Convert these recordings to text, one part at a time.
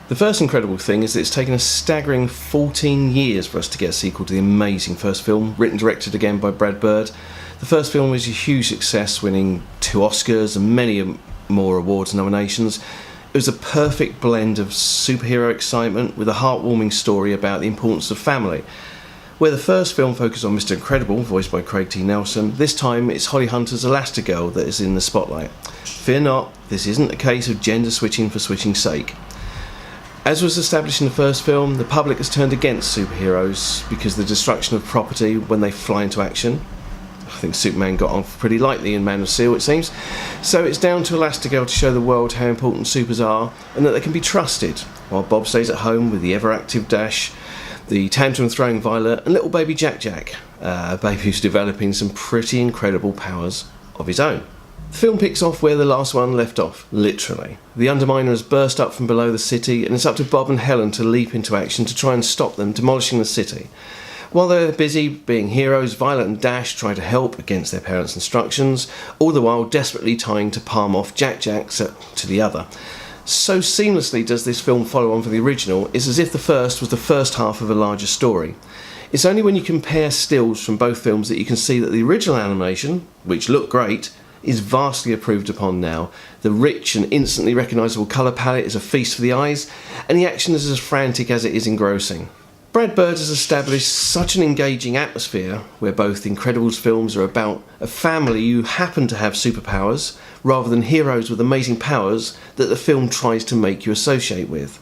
The first incredible thing is that it's taken a staggering 14 years for us to get a sequel to the amazing first film, written and directed again by Brad Bird. The first film was a huge success, winning 2 Oscars and many more awards and nominations. It was a perfect blend of superhero excitement with a heartwarming story about the importance of family. Where the first film focused on Mr. Incredible, voiced by Craig T. Nelson, this time it's Holly Hunter's Elastigirl that is in the spotlight. Fear not, this isn't a case of gender switching for switching's sake. As was established in the first film, the public has turned against superheroes because of the destruction of property when they fly into action. I think Superman got on pretty lightly in Man of Steel, it seems. So it's down to Elastigirl to show the world how important supers are and that they can be trusted, while Bob stays at home with the ever-active Dash, the tantrum-throwing Violet, and little baby Jack, a baby who's developing some pretty incredible powers of his own. The film picks off where the last one left off, literally. The Underminer has burst up from below the city, and it's up to Bob and Helen to leap into action to try and stop them demolishing the city. While they're busy being heroes, Violet and Dash try to help against their parents' instructions, all the while desperately trying to palm off Jack to the other. So seamlessly does this film follow on from the original, it's as if the first was the first half of a larger story. It's only when you compare stills from both films that you can see that the original animation, which looked great, is vastly improved upon now. The rich and instantly recognisable colour palette is a feast for the eyes, and the action is as frantic as it is engrossing. Brad Bird has established such an engaging atmosphere where both the Incredibles films are about a family who happen to have superpowers rather than heroes with amazing powers that the film tries to make you associate with.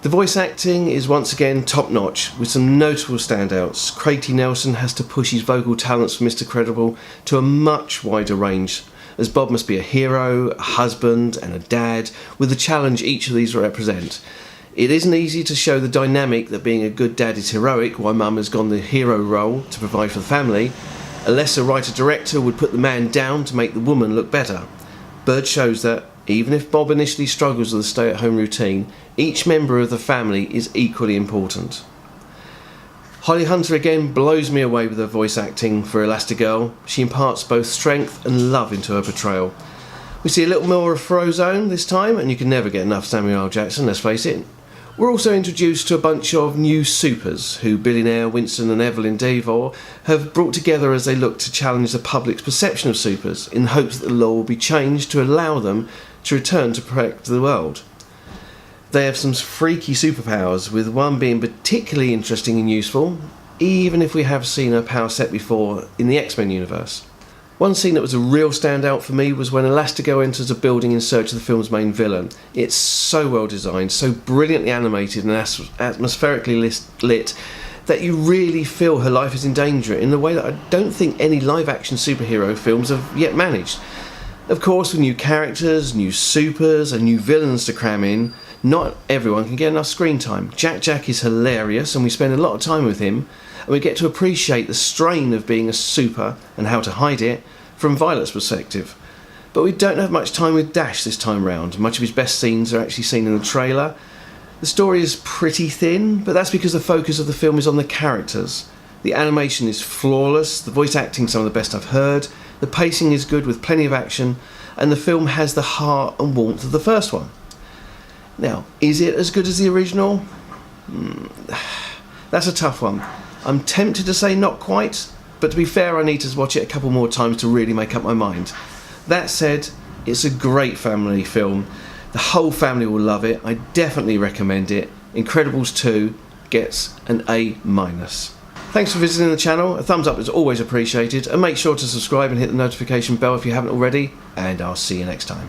The voice acting is once again top notch with some notable standouts. Craig T. Nelson has to push his vocal talents for Mr. Incredible to a much wider range, as Bob must be a hero, a husband and a dad with the challenge each of these represent. It isn't easy to show the dynamic that being a good dad is heroic while mum has gone the hero role to provide for the family. A lesser writer-director would put the man down to make the woman look better. Bird shows that, even if Bob initially struggles with a stay-at-home routine, each member of the family is equally important. Holly Hunter again blows me away with her voice acting for Elastigirl. She imparts both strength and love into her portrayal. We see a little more of Frozone this time, and you can never get enough Samuel L. Jackson, let's face it. We're also introduced to a bunch of new supers who billionaire Winston and Evelyn Devor have brought together as they look to challenge the public's perception of supers in hopes that the law will be changed to allow them to return to protect the world. They have some freaky superpowers, with one being particularly interesting and useful, even if we have seen her power set before in the X-Men universe. One scene that was a real standout for me was when Elastigirl enters a building in search of the film's main villain. It's so well designed, so brilliantly animated and atmospherically lit that you really feel her life is in danger in a way that I don't think any live-action superhero films have yet managed. Of course, with new characters, new supers and new villains to cram in, not everyone can get enough screen time. Jack is hilarious and we spend a lot of time with him, and we get to appreciate the strain of being a super and how to hide it from Violet's perspective. But we don't have much time with Dash this time round. Much of his best scenes are actually seen in the trailer. The story is pretty thin, but that's because the focus of the film is on the characters. The animation is flawless, the voice acting some of the best I've heard, the pacing is good with plenty of action, and the film has the heart and warmth of the first one. Now, is it as good as the original? That's a tough one. I'm tempted to say not quite, but to be fair I need to watch it a couple more times to really make up my mind. That said, it's a great family film. The whole family will love it. I definitely recommend it. Incredibles 2 gets an A-. Thanks for visiting the channel. A thumbs up is always appreciated, and make sure to subscribe and hit the notification bell if you haven't already, and I'll see you next time.